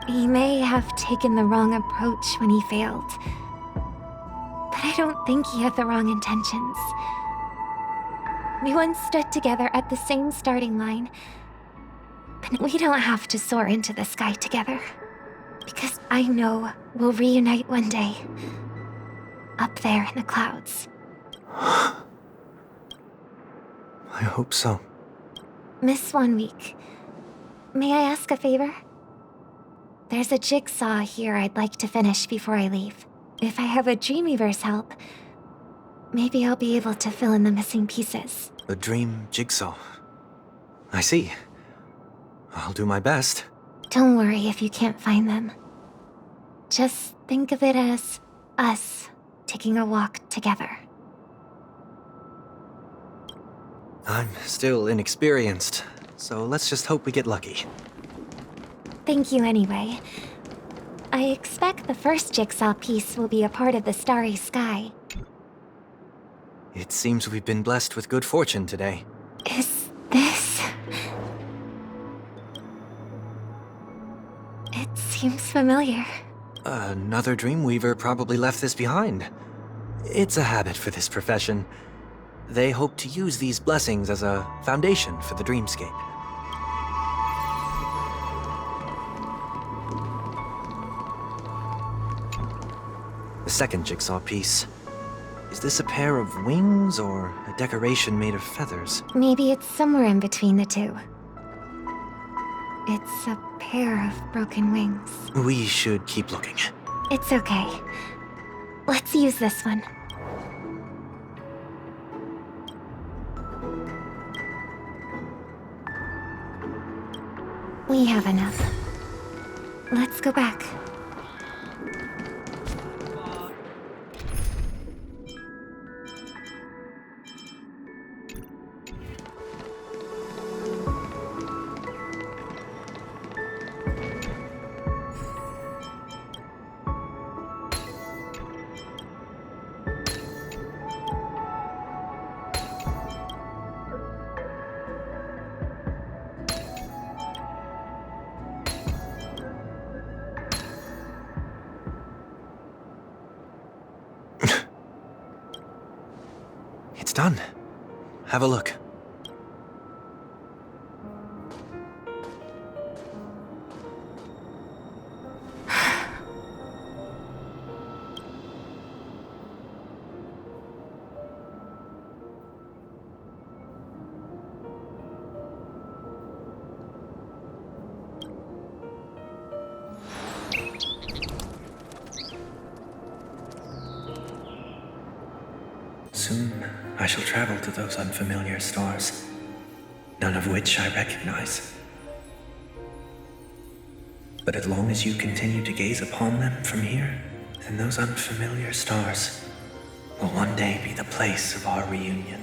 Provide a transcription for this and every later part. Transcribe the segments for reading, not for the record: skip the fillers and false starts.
He may have taken the wrong approach when he failed. But I don't think he had the wrong intentions. We once stood together at the same starting line. But we don't have to soar into the sky together. Because I know we'll reunite one day. Up there in the clouds. I hope so. Miss 1 Week, may I ask a favor? There's a jigsaw here I'd like to finish before I leave. If I have a Dreamweaver's help, maybe I'll be able to fill in the missing pieces. A dream jigsaw. I see. I'll do my best. Don't worry if you can't find them. Just think of it as us taking a walk together. I'm still inexperienced, so let's just hope we get lucky. Thank you anyway. I expect the first jigsaw piece will be a part of the starry sky. It seems we've been blessed with good fortune today. Is this... It seems familiar. Another Dreamweaver probably left this behind. It's a habit for this profession. They hope to use these blessings as a foundation for the dreamscape. The second jigsaw piece. Is this a pair of wings or a decoration made of feathers? Maybe it's somewhere in between the two. It's a pair of broken wings. We should keep looking. It's okay. Let's use this one. We have enough. Let's go back. It's done. Have a look. Soon, I shall travel to those unfamiliar stars, none of which I recognize. But as long as you continue to gaze upon them from here, then those unfamiliar stars will one day be the place of our reunion.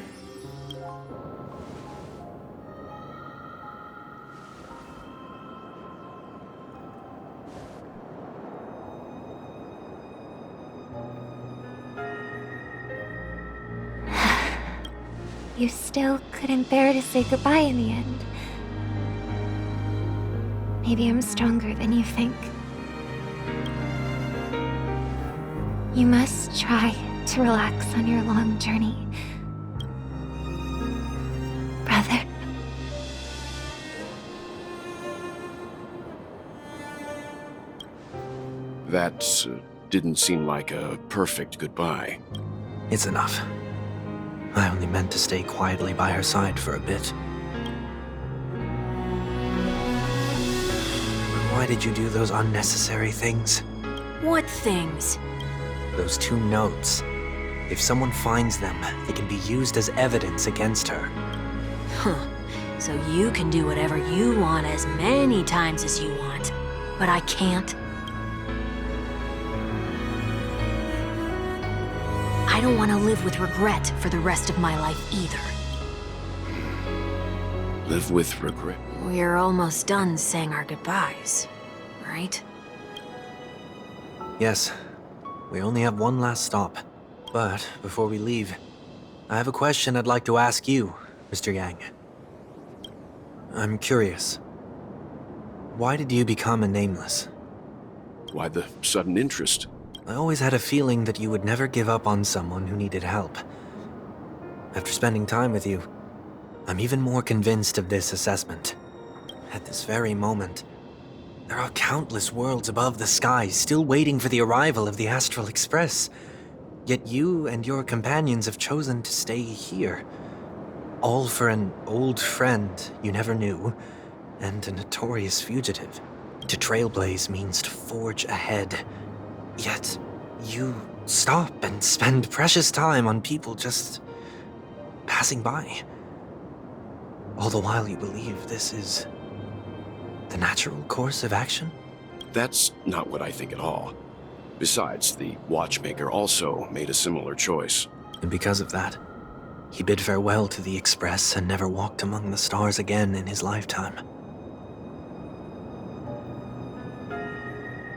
You still couldn't bear to say goodbye in the end. Maybe I'm stronger than you think. You must try to relax on your long journey. Brother. That didn't seem like a perfect goodbye. It's enough. I only meant to stay quietly by her side for a bit. Why did you do those unnecessary things? What things? Those 2 notes. If someone finds them, they can be used as evidence against her. Huh. So you can do whatever you want as many times as you want. But I can't. I don't want to live with regret for the rest of my life either. Live with regret. We're almost done saying our goodbyes, right? Yes. We only have one last stop. But before we leave, I have a question I'd like to ask you, Mr. Yang. I'm curious. Why did you become a Nameless? Why the sudden interest? I always had a feeling that you would never give up on someone who needed help. After spending time with you, I'm even more convinced of this assessment. At this very moment, there are countless worlds above the sky still waiting for the arrival of the Astral Express. Yet you and your companions have chosen to stay here. All for an old friend you never knew, and a notorious fugitive. To trailblaze means to forge ahead. Yet, you stop and spend precious time on people just passing by. All the while you believe this is the natural course of action? That's not what I think at all. Besides, the watchmaker also made a similar choice. And because of that, he bid farewell to the Express and never walked among the stars again in his lifetime.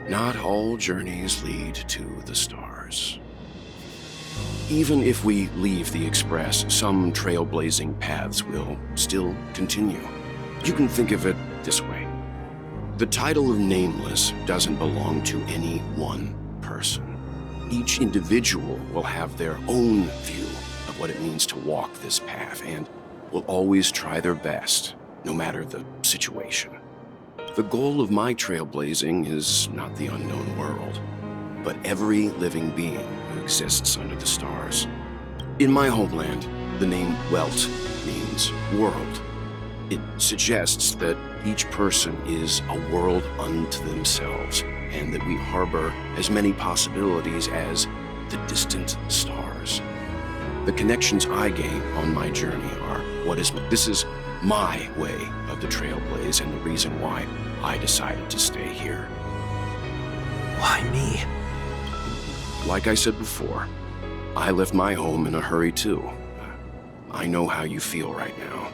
Not all journeys lead to the stars. Even if we leave the Express, some trailblazing paths will still continue. You can think of it this way. The title of Nameless doesn't belong to any one person. Each individual will have their own view of what it means to walk this path and will always try their best, no matter the situation. The goal of my trailblazing is not the unknown world, but every living being who exists under the stars. In my homeland, the name Welt means world. It suggests that each person is a world unto themselves, and that we harbor as many possibilities as the distant stars. The connections I gain on my journey are this is my way of the trailblaze and the reason why I decided to stay here. Why me? Like I said before, I left my home in a hurry too. I know how you feel right now.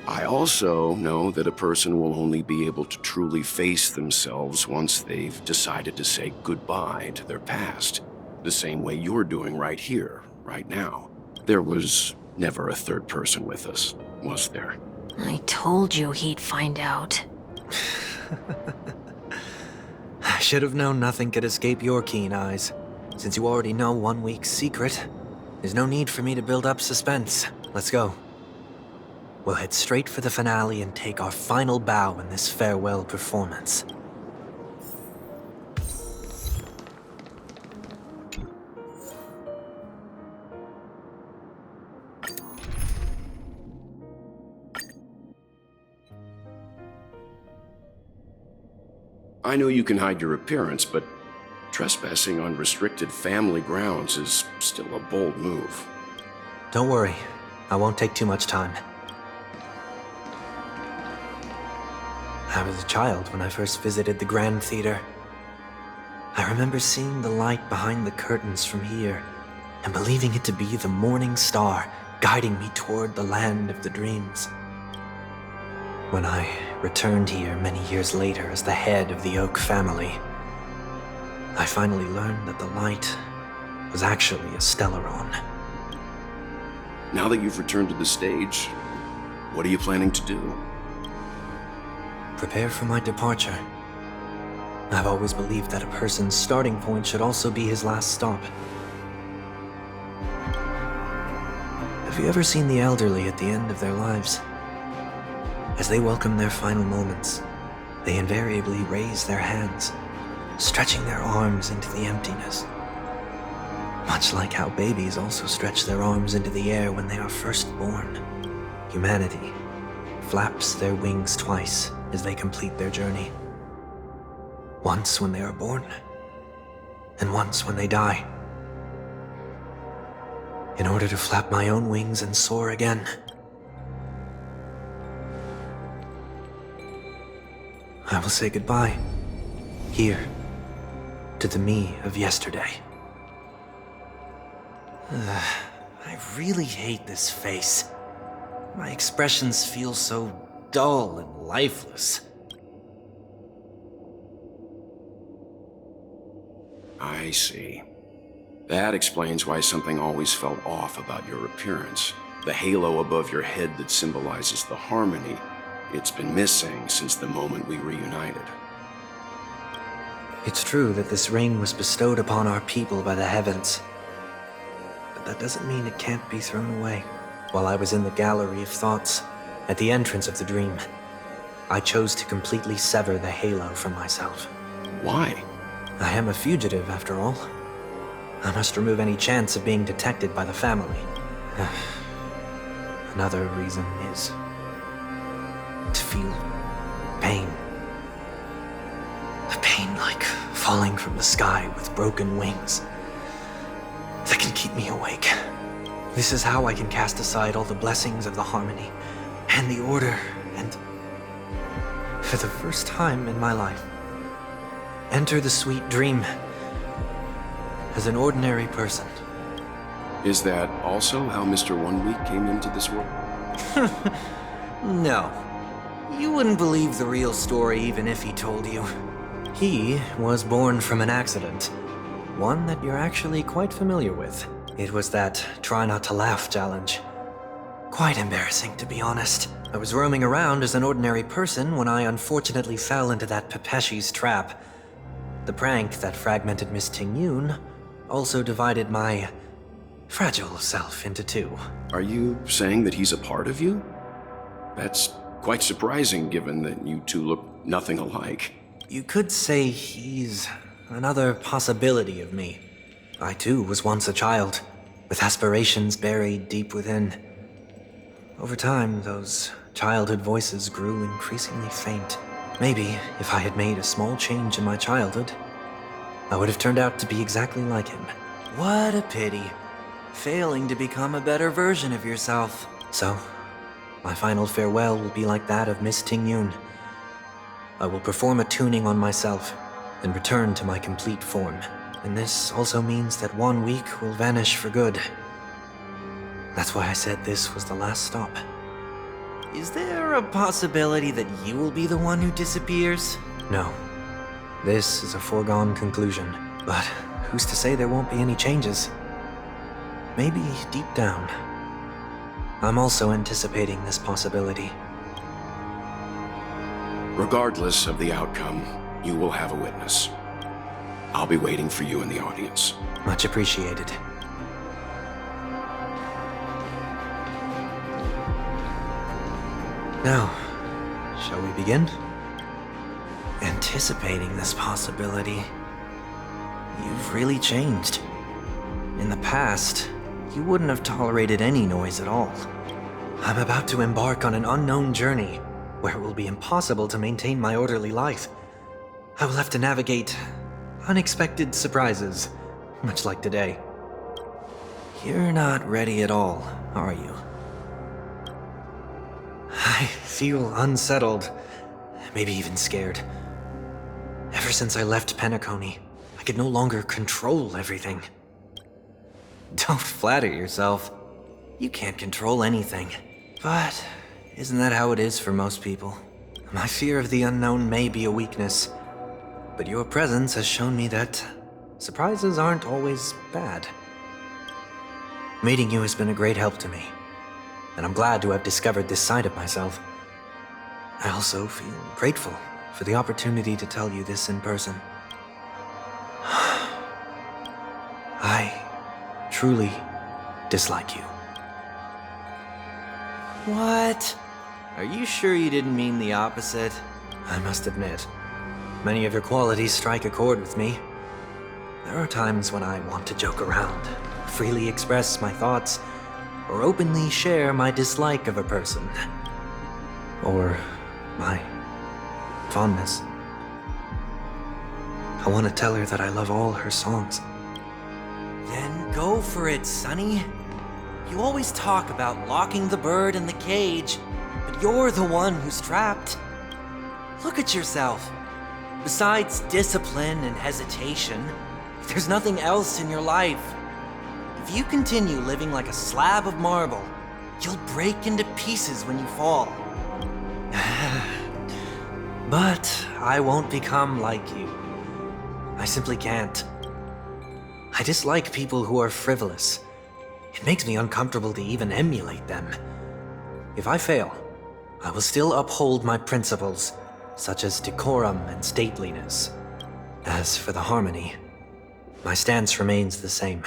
I also know that a person will only be able to truly face themselves once they've decided to say goodbye to their past, the same way you're doing right here, right now. There was never a third person with us, was there? I told you he'd find out. I should have known nothing could escape your keen eyes. Since you already know 1 week's secret, there's no need for me to build up suspense. Let's go. We'll head straight for the finale and take our final bow in this farewell performance. I know you can hide your appearance, but trespassing on restricted family grounds is still a bold move. Don't worry, I won't take too much time. I was a child when I first visited the Grand Theater. I remember seeing the light behind the curtains from here and believing it to be the morning star guiding me toward the land of the dreams. When I returned here many years later as the head of the Oak family, I finally learned that the light was actually a Stellaron. Now that you've returned to the stage, what are you planning to do? Prepare for my departure. I've always believed that a person's starting point should also be his last stop. Have you ever seen the elderly at the end of their lives? As they welcome their final moments, they invariably raise their hands, stretching their arms into the emptiness. Much like how babies also stretch their arms into the air when they are first born, humanity flaps their wings twice as they complete their journey. Once when they are born, and once when they die. In order to flap my own wings and soar again. I will say goodbye, here, to the me of yesterday. I really hate this face. My expressions feel so dull and lifeless. I see. That explains why something always felt off about your appearance. The halo above your head that symbolizes the harmony, it's been missing since the moment we reunited. It's true that this ring was bestowed upon our people by the heavens, but that doesn't mean it can't be thrown away. While I was in the gallery of thoughts, at the entrance of the dream, I chose to completely sever the halo from myself. Why? I am a fugitive, after all. I must remove any chance of being detected by the family. Another reason is to feel pain. A pain like falling from the sky with broken wings that can keep me awake. This is how I can cast aside all the blessings of the harmony and the order and, for the first time in my life, enter the sweet dream as an ordinary person. Is that also how Mr. 1 Week came into this world? No. You wouldn't believe the real story even if he told you. He was born from an accident. One that you're actually quite familiar with. It was that try not to laugh challenge. Quite embarrassing, to be honest. I was roaming around as an ordinary person when I unfortunately fell into that Pepeshi's trap. The prank that fragmented Miss Ting-Yun also divided my fragile self into two. Are you saying that he's a part of you? That's quite surprising given that you two look nothing alike. You could say he's another possibility of me. I too was once a child, with aspirations buried deep within. Over time, those childhood voices grew increasingly faint. Maybe if I had made a small change in my childhood, I would have turned out to be exactly like him. What a pity. Failing to become a better version of yourself. So, my final farewell will be like that of Miss Ting-Yun. I will perform a tuning on myself and return to my complete form. And this also means that 1 week will vanish for good. That's why I said this was the last stop. Is there a possibility that you will be the one who disappears? No. This is a foregone conclusion. But who's to say there won't be any changes? Maybe deep down, I'm also anticipating this possibility. Regardless of the outcome, you will have a witness. I'll be waiting for you in the audience. Much appreciated. Now, shall we begin? Anticipating this possibility, you've really changed. In the past, you wouldn't have tolerated any noise at all. I'm about to embark on an unknown journey where it will be impossible to maintain my orderly life. I will have to navigate unexpected surprises, much like today. You're not ready at all, are you? I feel unsettled, maybe even scared. Ever since I left Penacony, I could no longer control everything. Don't flatter yourself. You can't control anything. But isn't that how it is for most people? My fear of the unknown may be a weakness, but your presence has shown me that surprises aren't always bad. Meeting you has been a great help to me, and I'm glad to have discovered this side of myself. I also feel grateful for the opportunity to tell you this in person. I truly dislike you. What? Are you sure you didn't mean the opposite? I must admit, many of your qualities strike a chord with me. There are times when I want to joke around, freely express my thoughts, or openly share my dislike of a person. Or my fondness. I want to tell her that I love all her songs. Then go for it, Sonny. You always talk about locking the bird in the cage, but you're the one who's trapped. Look at yourself. Besides discipline and hesitation, there's nothing else in your life. If you continue living like a slab of marble, you'll break into pieces when you fall. But I won't become like you. I simply can't. I dislike people who are frivolous. It makes me uncomfortable to even emulate them. If I fail, I will still uphold my principles, such as decorum and stateliness. As for the harmony, my stance remains the same.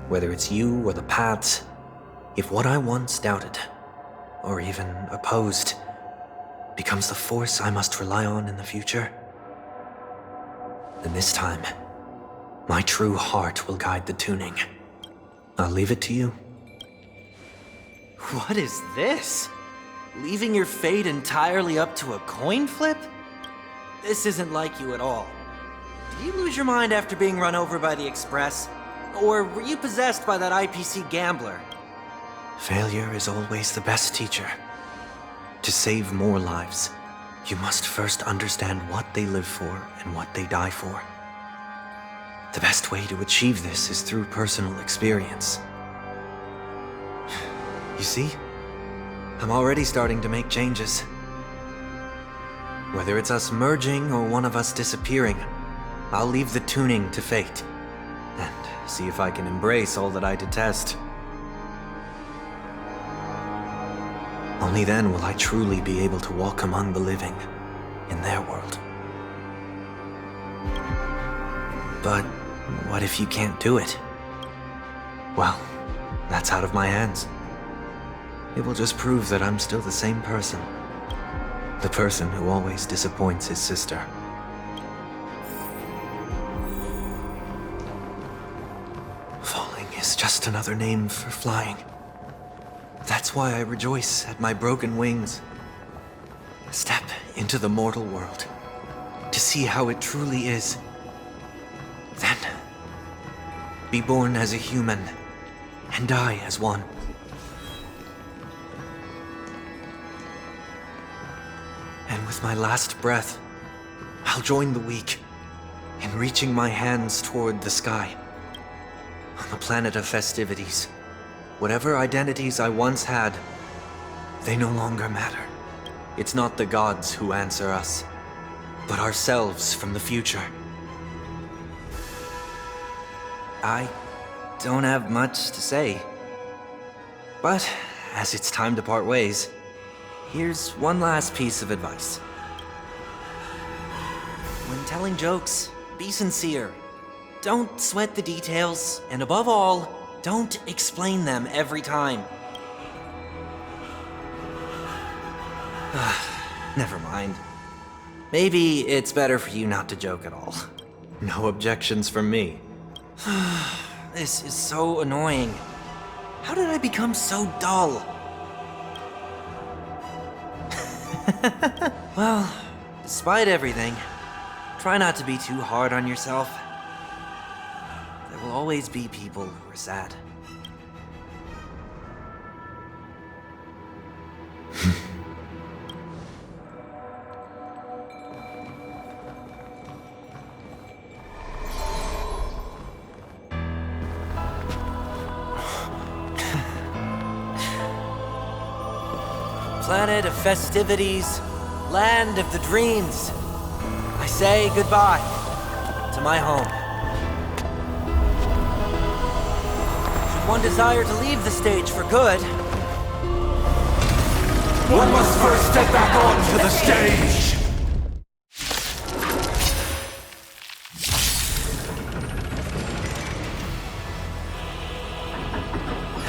Whether it's you or the paths, if what I once doubted, or even opposed, becomes the force I must rely on in the future, then this time, my true heart will guide the tuning. I'll leave it to you. What is this? Leaving your fate entirely up to a coin flip? This isn't like you at all. Did you lose your mind after being run over by the Express? Or were you possessed by that IPC gambler? Failure is always the best teacher. To save more lives, you must first understand what they live for and what they die for. The best way to achieve this is through personal experience. You see? I'm already starting to make changes. Whether it's us merging or one of us disappearing, I'll leave the tuning to fate, and see if I can embrace all that I detest. Only then will I truly be able to walk among the living, in their world. But what if you can't do it? Well, that's out of my hands. It will just prove that I'm still the same person. The person who always disappoints his sister. Falling is just another name for flying. That's why I rejoice at my broken wings. Step into the mortal world, to see how it truly is. Then, be born as a human, and die as one. And with my last breath, I'll join the weak in reaching my hands toward the sky. On the planet of festivities, whatever identities I once had, they no longer matter. It's not the gods who answer us, but ourselves from the future. I don't have much to say, but as it's time to part ways, here's one last piece of advice. When telling jokes, be sincere. Don't sweat the details, and above all, don't explain them every time. Never mind. Maybe it's better for you not to joke at all. No objections from me. This is so annoying. How did I become so dull? Well, despite everything, try not to be too hard on yourself. There will always be people who are sad. Planet of festivities, land of the dreams. I say goodbye to my home. Should one desire to leave the stage for good, one must first step back onto the stage!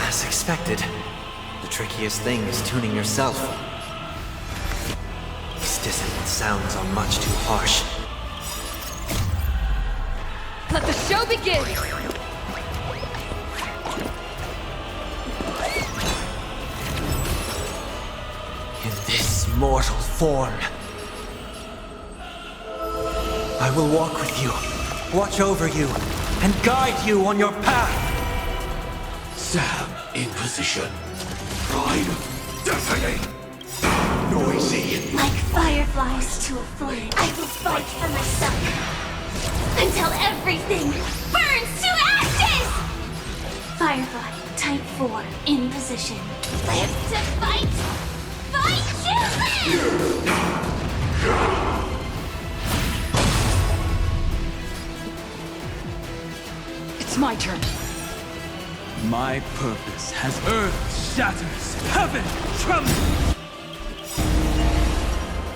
As expected, the trickiest thing is tuning yourself. These dissonant sounds are much too harsh. Let the show begin! In this mortal form, I will walk with you, watch over you, and guide you on your path. Sam in position. Pride, destiny, noisy. Like fireflies to a flame, I will fight for my son until everything burns to ashes! Firefly, type 4, in position. Live to fight! Fight to live! It's my turn. My purpose has earth shatters, heaven trembles.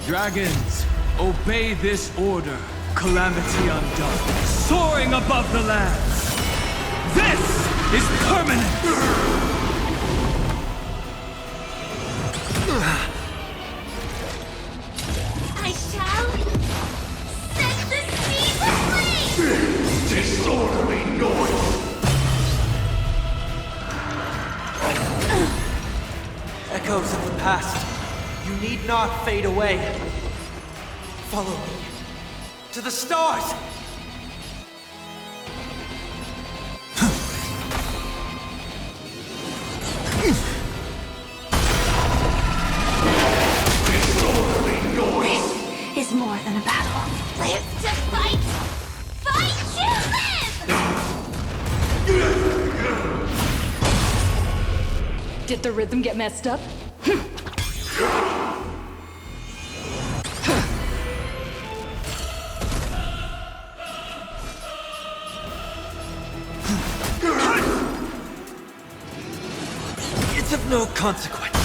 Dragons, obey this order. calamity undone, soaring above the lands. This is permanent! I shall set the seas aflame! Disorderly noise! Echoes of the past. You need not fade away. Follow me. To the stars! Disorderly noise! This is more than a battle. Live to fight! Fight to live! Did the rhythm get messed up? It's of no consequence.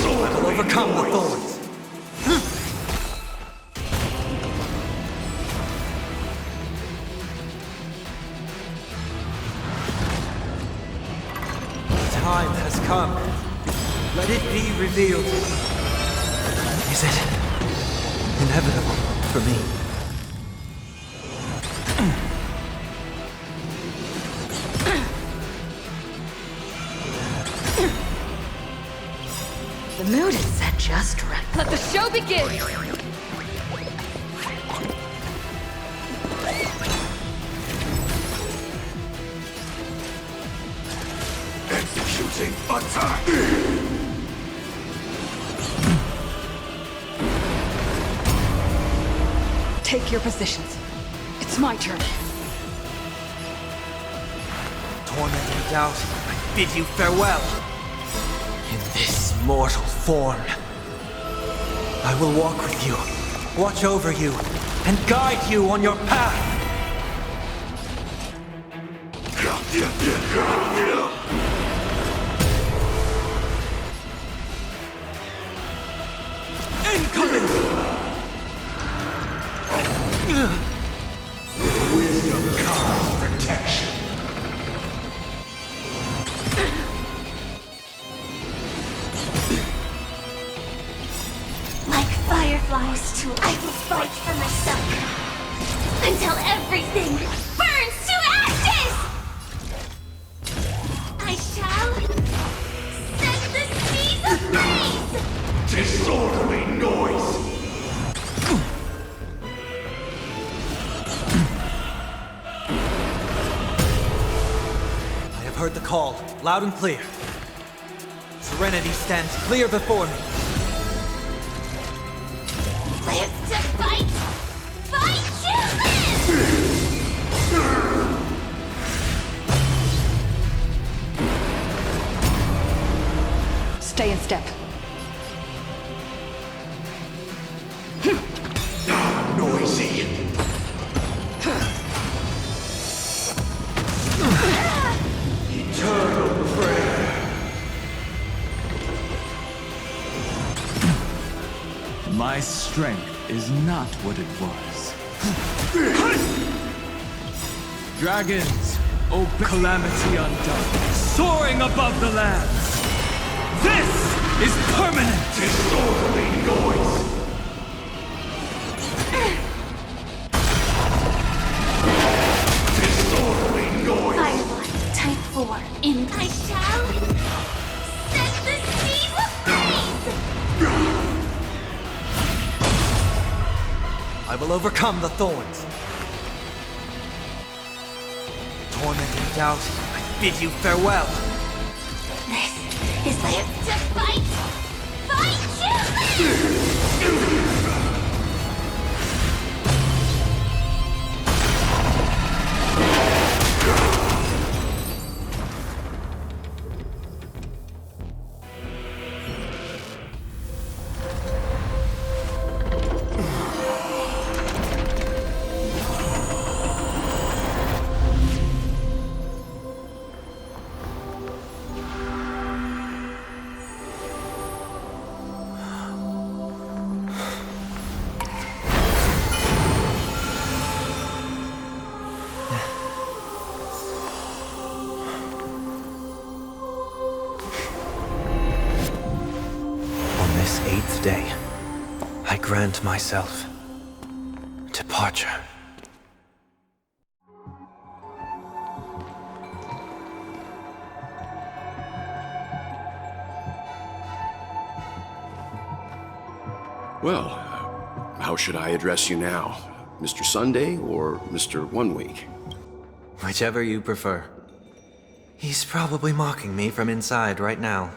I will overcome the thorns. The time has come. Let it be revealed. Is it inevitable for me? The mood is set just right. Let the show begin! Executing attack! Take your positions. It's my turn. Torment and doubt, I bid you farewell. In this mortal form, I will walk with you, watch over you, and guide you on your path. Incoming! Wisdom comes protection. Like fireflies too, I will fight for myself until everything burns to ashes! I shall set the seas ablaze! Disorderly noise! I have heard the call, loud and clear. Serenity stands clear before me. Live to fight! Fight to live! Stay in step. Noisy! Eternal prayer! My strength is not what it was. Dragons, open calamity undone, soaring above the lands. This is permanent! Disorderly noise! Disorderly noise! Firefly, type 4, in. I shall set the seas ablaze! I will overcome the thorns. Torment and doubt, I bid you farewell. This is live to fight! Fight to live! grant myself departure. Well, how should I address you now? Mr. Sunday or Mr. One Week? Whichever you prefer. He's probably mocking me from inside right now.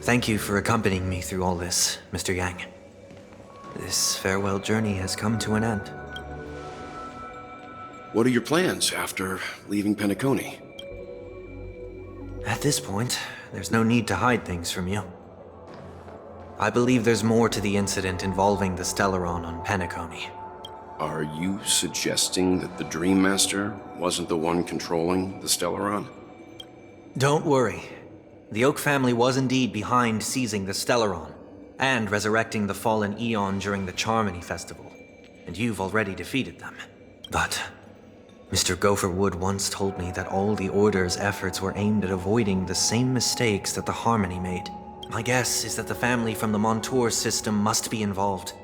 Thank you for accompanying me through all this, Mr. Yang. This farewell journey has come to an end. What are your plans after leaving Penacony? At this point, there's no need to hide things from you. I believe there's more to the incident involving the Stellaron on Penacony. Are you suggesting that the Dream Master wasn't the one controlling the Stellaron? Don't worry. The Oak family was indeed behind seizing the Stellaron and resurrecting the fallen Eon during the Charmony Festival, and you've already defeated them. But Mr. Gopherwood once told me that all the Order's efforts were aimed at avoiding the same mistakes that the Harmony made. My guess is that the family from the Montour system must be involved.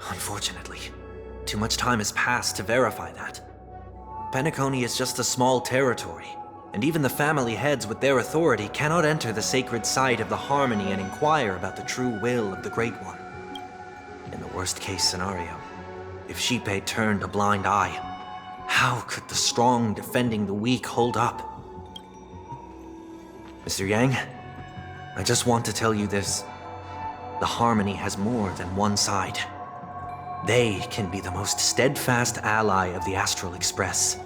Unfortunately, too much time has passed to verify that. Penacony is just a small territory, and even the family heads with their authority cannot enter the sacred site of the Harmony and inquire about the true will of the Great One. In the worst-case scenario, if Xipe turned a blind eye, how could the strong defending the weak hold up? Mr. Yang, I just want to tell you this. The Harmony has more than one side. They can be the most steadfast ally of the Astral Express,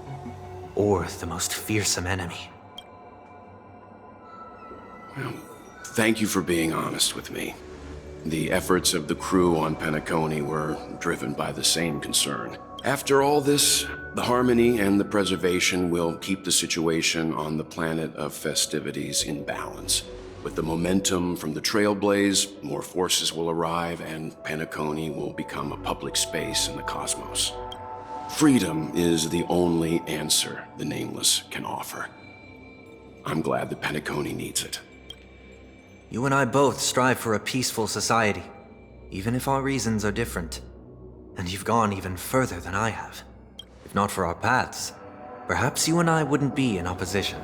or the most fearsome enemy. Well, thank you for being honest with me. The efforts of the crew on Penacony were driven by the same concern. After all this, the Harmony and the Preservation will keep the situation on the planet of festivities in balance. With the momentum from the Trailblaze, more forces will arrive and Penacony will become a public space in the cosmos. Freedom is the only answer the Nameless can offer. I'm glad that Penacony needs it. You and I both strive for a peaceful society, even if our reasons are different. And you've gone even further than I have. If not for our paths, perhaps you and I wouldn't be in opposition.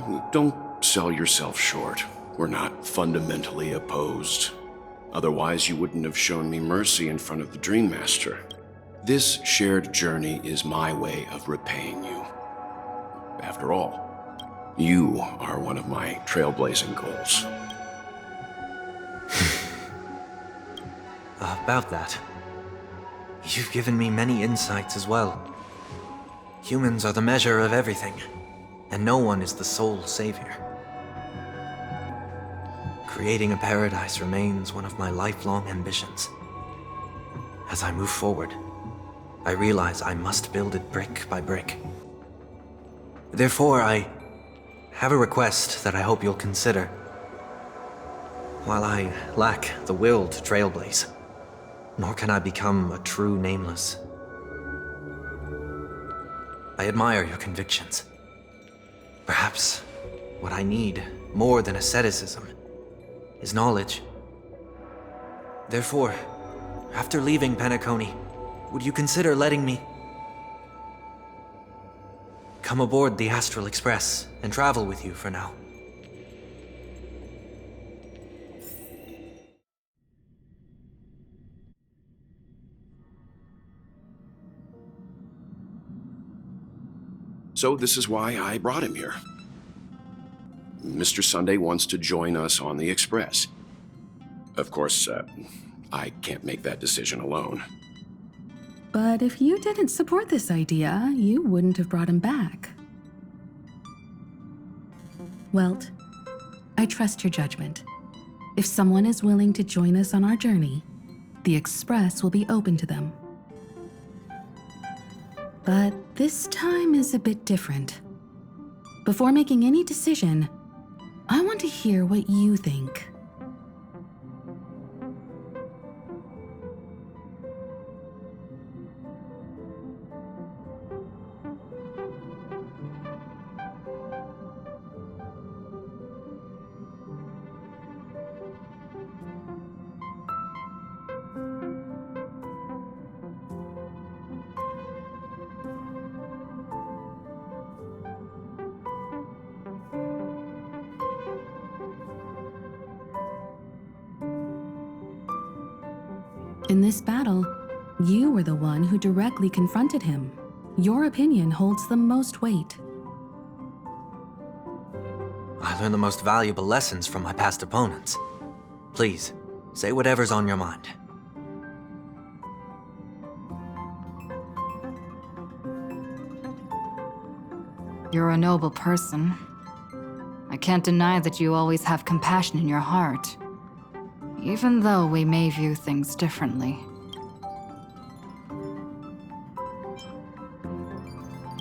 Oh, don't sell yourself short. We're not fundamentally opposed. Otherwise, you wouldn't have shown me mercy in front of the Dream Master. This shared journey is my way of repaying you. After all, you are one of my trailblazing goals. About that, you've given me many insights as well. Humans are the measure of everything, and no one is the sole savior. Creating a paradise remains one of my lifelong ambitions. As I move forward, I realize I must build it brick by brick. Therefore, I have a request that I hope you'll consider. While I lack the will to trailblaze, nor can I become a true Nameless, I admire your convictions. Perhaps what I need, more than asceticism, is knowledge. Therefore, after leaving Penacony, would you consider letting me come aboard the Astral Express and travel with you for now? So this is why I brought him here. Mr. Sunday wants to join us on the Express. Of course, I can't make that decision alone. But if you didn't support this idea, you wouldn't have brought him back. Welt, I trust your judgment. If someone is willing to join us on our journey, the Express will be open to them. But this time is a bit different. Before making any decision, I want to hear what you think. in this battle, you were the one who directly confronted him. Your opinion holds the most weight. I learned the most valuable lessons from my past opponents. Please, say whatever's on your mind. You're a noble person. I can't deny that you always have compassion in your heart, even though we may view things differently.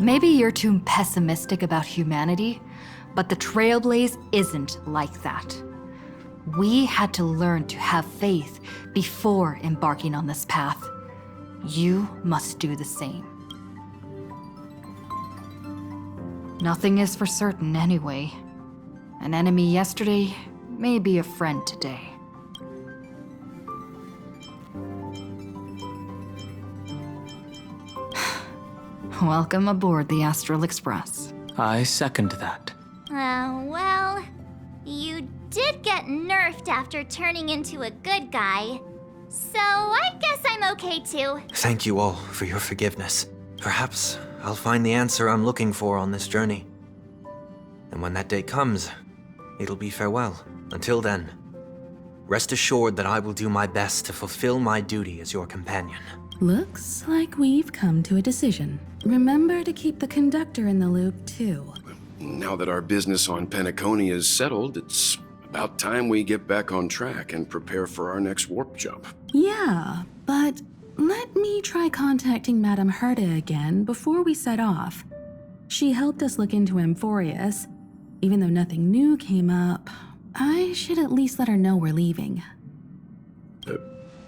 Maybe you're too pessimistic about humanity, but the Trailblaze isn't like that. We had to learn to have faith before embarking on this path. You must do the same. Nothing is for certain anyway. An enemy yesterday may be a friend today. Welcome aboard the Astral Express. I second that. Well, you did get nerfed after turning into a good guy. So I guess I'm okay too. Thank you all for your forgiveness. Perhaps I'll find the answer I'm looking for on this journey. And when that day comes, it'll be farewell. Until then, rest assured that I will do my best to fulfill my duty as your companion. Looks like we've come to a decision. Remember to keep the conductor in the loop, too. Now that our business on Penacony is settled, it's about time we get back on track and prepare for our next warp jump. Yeah, but let me try contacting Madame Herta again before we set off. She helped us look into Amphorius. Even though nothing new came up, I should at least let her know we're leaving.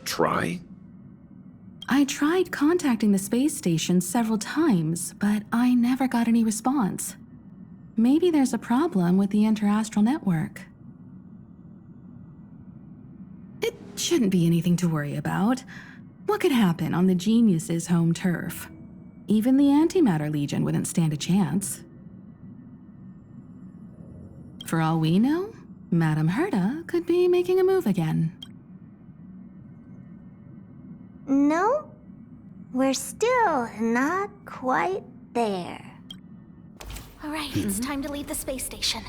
Try? I tried contacting the space station several times, but I never got any response. Maybe there's a problem with the interastral network. It shouldn't be anything to worry about. What could happen on the Genius's home turf? Even the Antimatter Legion wouldn't stand a chance. For all we know, Madame Herta could be making a move again. No, we're still not quite there. All right, it's time to leave the space station.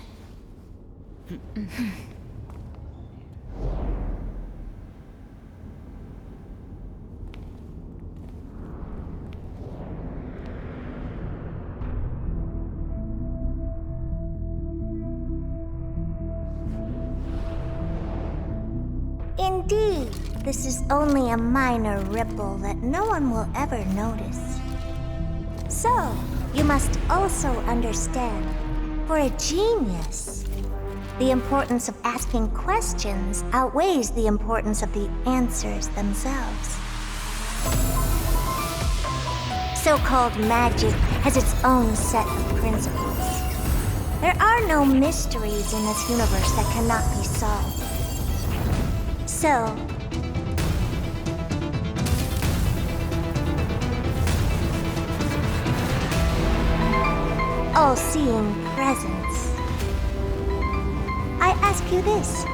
Indeed, this is only a minor ripple that no one will ever notice. So, you must also understand, for a genius, the importance of asking questions outweighs the importance of the answers themselves. So-called magic has its own set of principles. There are no mysteries in this universe that cannot be solved. So, all-seeing presence, I ask you this.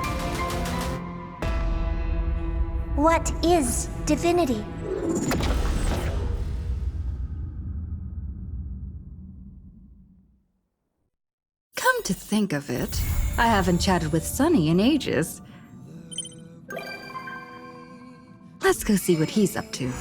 What is divinity? Come to think of it, I haven't chatted with Sunny in ages. Let's go see what he's up to.